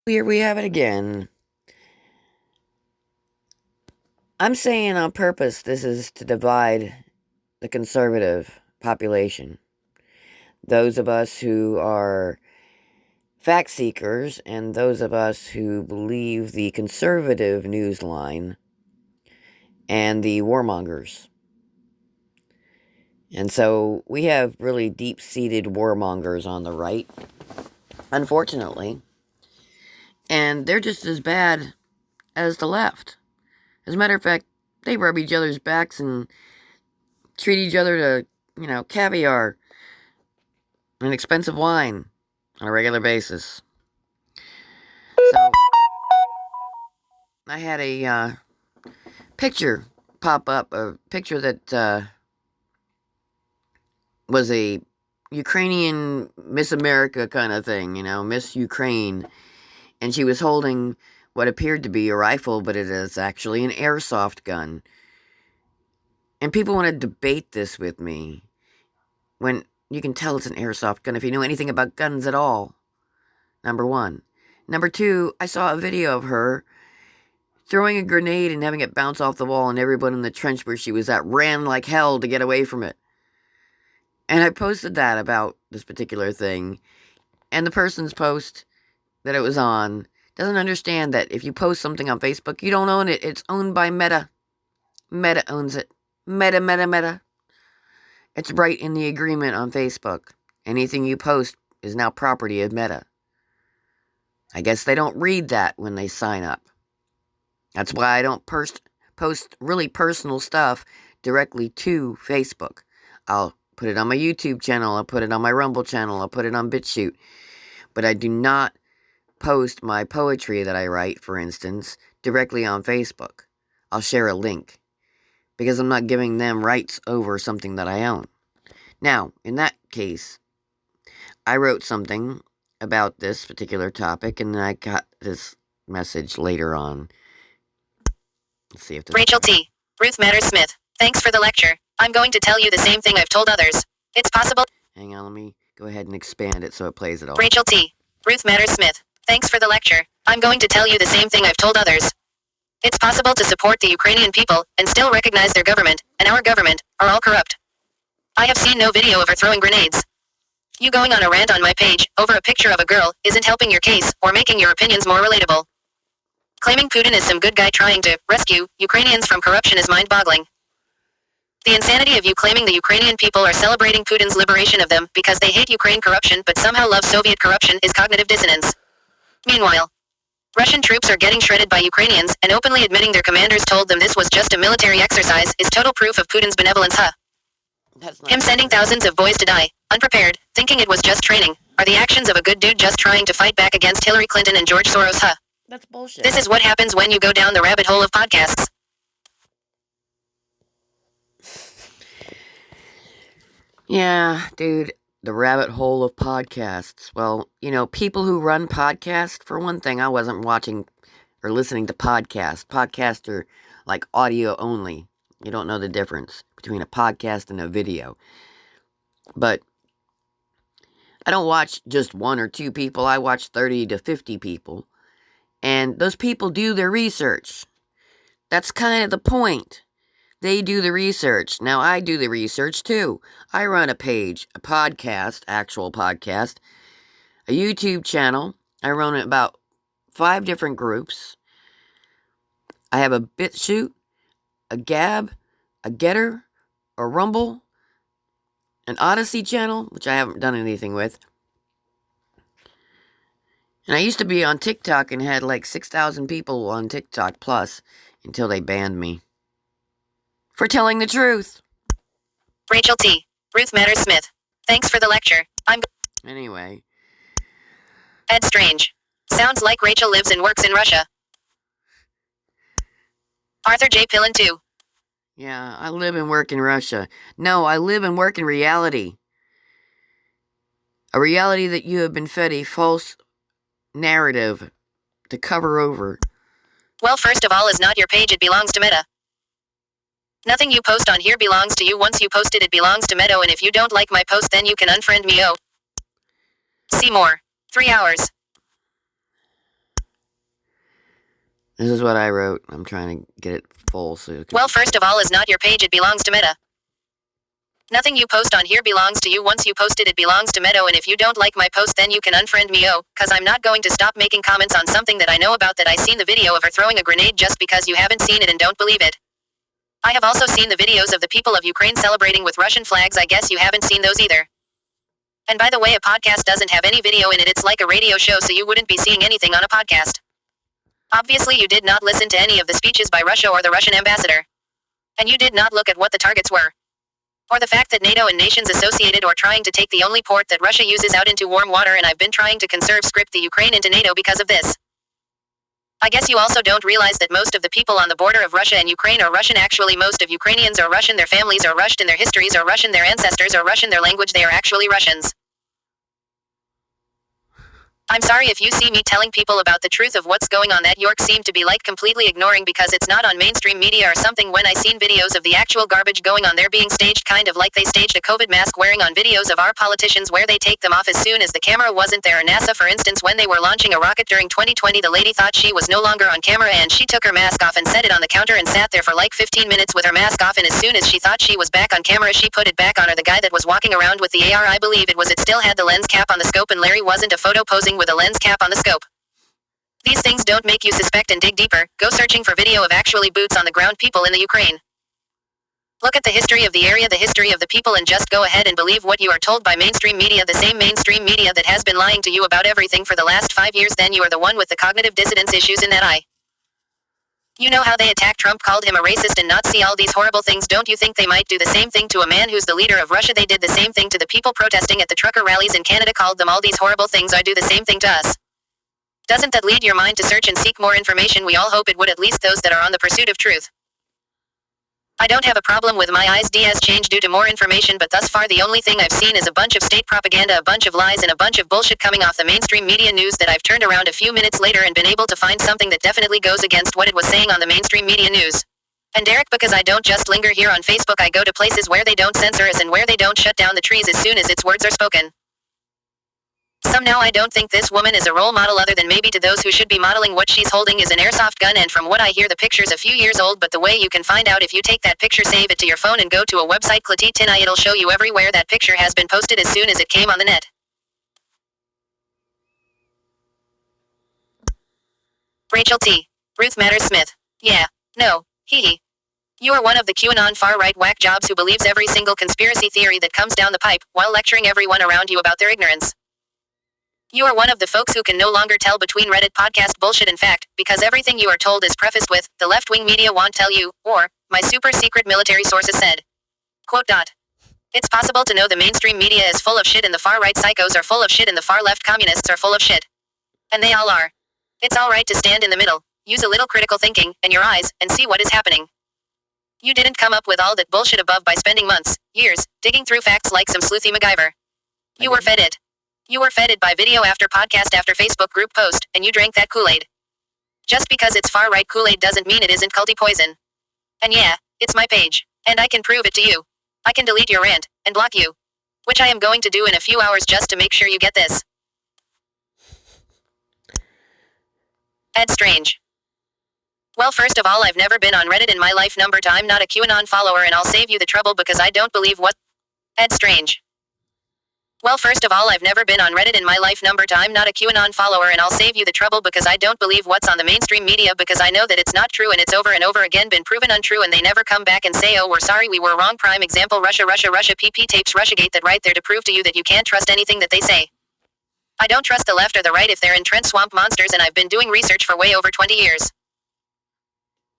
Here we have it again. I'm saying on purpose this is to divide the conservative population. Those of us who are fact seekers and those of us who believe the conservative news line and the warmongers. And so we have really deep-seated warmongers on the right, unfortunately. And they're just as bad as the left. As a matter of fact, they rub each other's backs and treat each other to, caviar and expensive wine on a regular basis. So, I had a picture pop up, a picture that was a Ukrainian Miss America kind of thing, Miss Ukraine. And she was holding what appeared to be a rifle, but it is actually an airsoft gun. And people want to debate this with me when you can tell it's an airsoft gun if you know anything about guns at all. Number one. Number two, I saw a video of her throwing a grenade and having it bounce off the wall, and everyone in the trench where she was at ran like hell to get away from it. And I posted that about this particular thing, and the person's post that it was on doesn't understand that if you post something on Facebook, you don't own it. It's owned by Meta. Meta owns it. Meta. It's right in the agreement on Facebook. Anything you post is now property of Meta. I guess they don't read that when they sign up. That's why I don't post really personal stuff directly to Facebook. I'll put it on my YouTube channel, I'll put it on my Rumble channel, I'll put it on BitChute. But I do not post my poetry that I write, for instance, directly on Facebook. I'll share a link, because I'm not giving them rights over something that I own. Now, in that case, I wrote something about this particular topic, and then I got this message later on. Let's see if this... Rachel T. Ruth Matters Smith. Thanks for the lecture. I'm going to tell you the same thing I've told others. It's possible... Hang on, let me go ahead and expand it so it plays it all. Rachel T. Ruth Matters Smith. Thanks for the lecture. I'm going to tell you the same thing I've told others. It's possible to support the Ukrainian people and still recognize their government, and our government, are all corrupt. I have seen no video of her throwing grenades. You going on a rant on my page over a picture of a girl isn't helping your case or making your opinions more relatable. Claiming Putin is some good guy trying to rescue Ukrainians from corruption is mind-boggling. The insanity of you claiming the Ukrainian people are celebrating Putin's liberation of them because they hate Ukraine corruption but somehow love Soviet corruption is cognitive dissonance. Meanwhile, Russian troops are getting shredded by Ukrainians, and openly admitting their commanders told them this was just a military exercise is total proof of Putin's benevolence, huh? Him sending thousands of boys to die, unprepared, thinking it was just training, are the actions of a good dude just trying to fight back against Hillary Clinton and George Soros, huh? That's bullshit. This is what happens when you go down the rabbit hole of podcasts. Yeah, dude, the rabbit hole of podcasts. Well, people who run podcasts, for one thing, I wasn't watching or listening to podcasts. Podcasts are like audio only. You don't know the difference between a podcast and a video. But I don't watch just one or two people. I watch 30 to 50 people. And those people do their research. That's kind of the point. They do the research. Now, I do the research too. I run a page, a podcast, actual podcast, a YouTube channel. I run about 5 different groups. I have a BitChute, a Gab, a Getter, a Rumble, an Odyssey channel, which I haven't done anything with. And I used to be on TikTok and had like 6,000 people on TikTok plus until they banned me for telling the truth. Rachel T. Ruth Matters Smith. Thanks for the lecture. Anyway. Ed Strange. Sounds like Rachel lives and works in Russia. Arthur J. Pillin too. Yeah, I live and work in Russia. No, I live and work in reality. A reality that you have been fed a false narrative to cover over. Well, first of all, is not your page, it belongs to Meta. Nothing you post on here belongs to you. Once you post it, it belongs to Meta, and if you don't like my post, then you can unfriend me. Oh. See more. 3 hours. This is what I wrote. I'm trying to get it full so. Well, first of all, is not your page, it belongs to Meta. Nothing you post on here belongs to you. Once you post it, it belongs to Meta, and if you don't like my post, then you can unfriend me, cause I'm not going to stop making comments on something that I know about, that I seen the video of her throwing a grenade just because you haven't seen it and don't believe it. I have also seen the videos of the people of Ukraine celebrating with Russian flags. I guess you haven't seen those either. And by the way, a podcast doesn't have any video in it. It's like a radio show, so you wouldn't be seeing anything on a podcast. Obviously, you did not listen to any of the speeches by Russia or the Russian ambassador. And you did not look at what the targets were. Or the fact that NATO and nations associated or trying to take the only port that Russia uses out into warm water, and I've been trying to conserve script the Ukraine into NATO because of this. I guess you also don't realize that most of the people on the border of Russia and Ukraine are Russian. Actually, most of Ukrainians are Russian, their families are Russian, their histories are Russian, their ancestors are Russian, their language, they are actually Russians. I'm sorry if you see me telling people about the truth of what's going on that York seem to be like completely ignoring because it's not on mainstream media or something, when I seen videos of the actual garbage going on there being staged, kind of like they staged a COVID mask wearing on videos of our politicians where they take them off as soon as the camera wasn't there. Or NASA, for instance, when they were launching a rocket during 2020, the lady thought she was no longer on camera and she took her mask off and set it on the counter and sat there for like 15 minutes with her mask off, and as soon as she thought she was back on camera, she put it back on. Or the guy that was walking around with the AR, I believe it still had the lens cap on the scope, and Larry wasn't a photo posing with a lens cap on the scope. These things don't make you suspect and dig deeper. Go searching for video of actually boots on the ground people in the Ukraine. Look at the history of the area, the history of the people, and just go ahead and believe what you are told by mainstream media, the same mainstream media that has been lying to you about everything for the last 5 years. Then you are the one with the cognitive dissonance issues in that eye. You know how they attacked Trump, called him a racist and Nazi, all these horrible things. Don't you think they might do the same thing to a man who's the leader of Russia? They did the same thing to the people protesting at the trucker rallies in Canada, called them all these horrible things. I do the same thing to us. Doesn't that lead your mind to search and seek more information? We all hope it would, at least those that are on the pursuit of truth. I don't have a problem with my eyes DS change due to more information, but thus far the only thing I've seen is a bunch of state propaganda, a bunch of lies, and a bunch of bullshit coming off the mainstream media news that I've turned around a few minutes later and been able to find something that definitely goes against what it was saying on the mainstream media news. And Derek, because I don't just linger here on Facebook, I go to places where they don't censor us and where they don't shut down the trees as soon as its words are spoken. Somehow I don't think this woman is a role model, other than maybe to those who should be modeling. What she's holding is an airsoft gun, and from what I hear, the picture's a few years old, but the way you can find out, if you take that picture, save it to your phone, and go to a website, Klatitina, it'll show you everywhere that picture has been posted as soon as it came on the net. Rachel T. Ruth Matters Smith. Yeah. No. Hee. You are one of the QAnon far-right whack jobs who believes every single conspiracy theory that comes down the pipe, while lecturing everyone around you about their ignorance. You are one of the folks who can no longer tell between Reddit podcast bullshit and fact, because everything you are told is prefaced with, the left-wing media won't tell you, or, my super-secret military sources said. Quote. It's possible to know the mainstream media is full of shit and the far-right psychos are full of shit and the far-left communists are full of shit. And they all are. It's alright to stand in the middle, use a little critical thinking, and your eyes, and see what is happening. You didn't come up with all that bullshit above by spending months, years, digging through facts like some sleuthy MacGyver. You were fed it. You were fed it by video after podcast after Facebook group post, and you drank that Kool-Aid. Just because it's far-right Kool-Aid doesn't mean it isn't culty poison. And yeah, it's my page, and I can prove it to you. I can delete your rant, and block you. Which I am going to do in a few hours just to make sure you get this. Ed Strange. Well, first of all, I've never been on Reddit in my life. Number two, I'm not a QAnon follower, and I'll save you the trouble because I don't believe what... Ed Strange. Well, first of all, I've never been on Reddit in my life. Number two, I'm not a QAnon follower, and I'll save you the trouble because I don't believe what's on the mainstream media, because I know that it's not true, and it's over and over again been proven untrue, and they never come back and say, oh, we're sorry, we were wrong. Prime example, Russia, PP tapes, Russiagate, that right there to prove to you that you can't trust anything that they say. I don't trust the left or the right if they're entrenched swamp monsters, and I've been doing research for way over 20 years.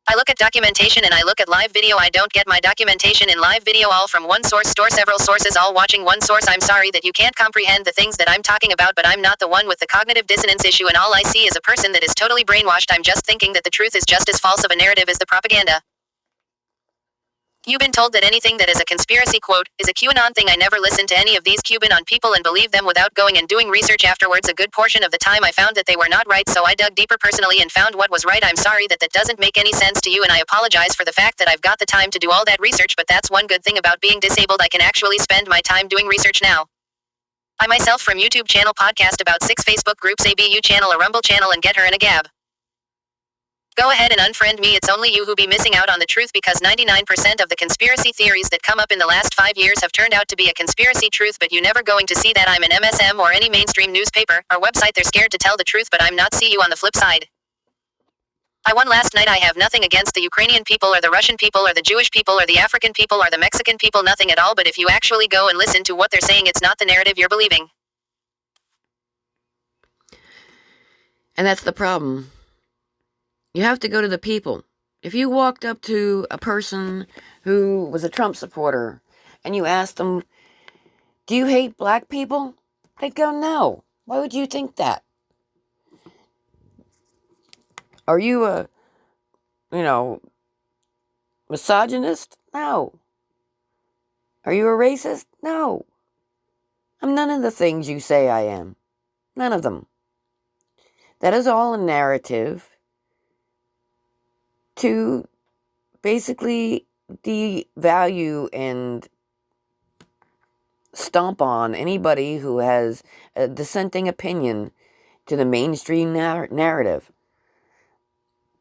I look at documentation and I look at live video. I don't get my documentation in live video all from one source, store several sources, all watching one source. I'm sorry that you can't comprehend the things that I'm talking about, but I'm not the one with the cognitive dissonance issue, and all I see is a person that is totally brainwashed. I'm just thinking that the truth is just as false of a narrative as the propaganda. You've been told that anything that is a conspiracy, quote, is a QAnon thing. I never listened to any of these QAnon people and believed them without going and doing research afterwards. A good portion of the time I found that they were not right, so I dug deeper personally and found what was right. I'm sorry that that doesn't make any sense to you, and I apologize for the fact that I've got the time to do all that research, but that's one good thing about being disabled. I can actually spend my time doing research now. I myself from YouTube channel, podcast, about 6 Facebook groups, ABU channel, a Rumble channel, and Get Her in a Gab. Go ahead and unfriend me. It's only you who be missing out on the truth, because 99% of the conspiracy theories that come up in the last 5 years have turned out to be a conspiracy truth, but you never going to see that I'm an MSM or any mainstream newspaper or website. They're scared to tell the truth, but I'm not. See you on the flip side. I won last night. I have nothing against the Ukrainian people or the Russian people or the Jewish people or the African people or the Mexican people, nothing at all, but if you actually go and listen to what they're saying, it's not the narrative you're believing. And that's the problem. You have to go to the people. If you walked up to a person who was a Trump supporter and you asked them, do you hate black people? They'd go, no. Why would you think that? Are you a, misogynist? No. Are you a racist? No. I'm none of the things you say I am. None of them. That is all a narrative to basically devalue and stomp on anybody who has a dissenting opinion to the mainstream narrative.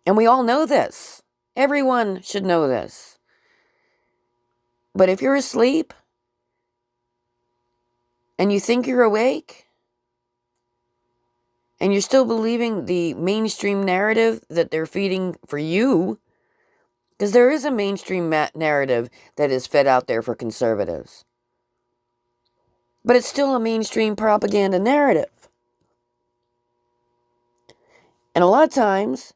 And we all know this. Everyone should know this. But if you're asleep and you think you're awake and you're still believing the mainstream narrative that they're feeding for you, because there is a mainstream narrative that is fed out there for conservatives, but it's still a mainstream propaganda narrative. And a lot of times,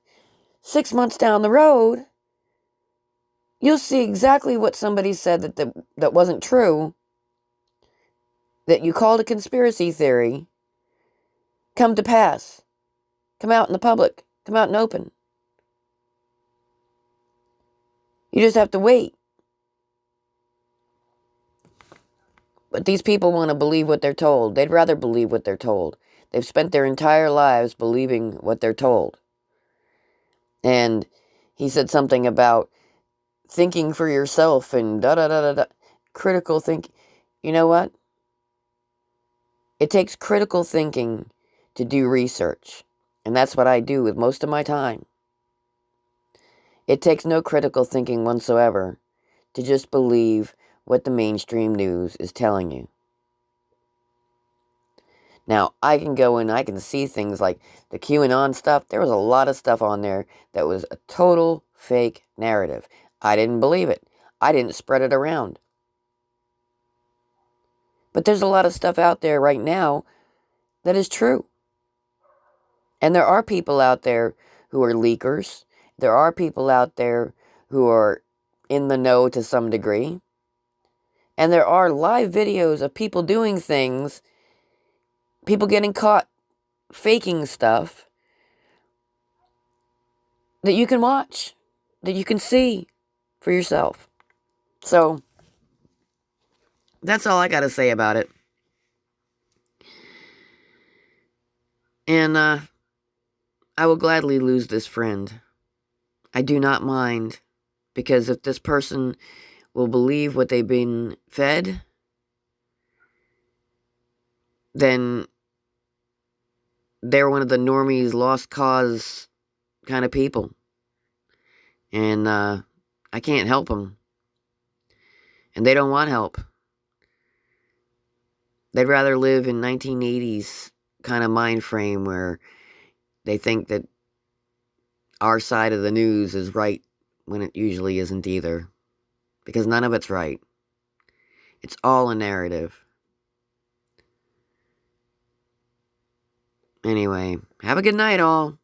6 months down the road, you'll see exactly what somebody said that wasn't true, that you called a conspiracy theory, come to pass, come out in the public, come out in open. You just have to wait. But these people want to believe what they're told. They'd rather believe what they're told. They've spent their entire lives believing what they're told. And he said something about thinking for yourself and da-da-da-da-da. Critical thinking. You know what? It takes critical thinking to do research. And that's what I do with most of my time. It takes no critical thinking whatsoever to just believe what the mainstream news is telling you. Now, I can go and I can see things like the QAnon stuff. There was a lot of stuff on there that was a total fake narrative. I didn't believe it. I didn't spread it around. But there's a lot of stuff out there right now that is true. And there are people out there who are leakers. There are people out there who are in the know to some degree. And there are live videos of people doing things, people getting caught faking stuff that you can watch, that you can see for yourself. So, that's all I got to say about it. And I will gladly lose this friend. I do not mind, because if this person will believe what they've been fed, then they're one of the normies, lost cause kind of people. And I can't help them. And they don't want help. They'd rather live in 1980s kind of mind frame where they think that our side of the news is right when it usually isn't either. Because none of it's right. It's all a narrative. Anyway, have a good night, all.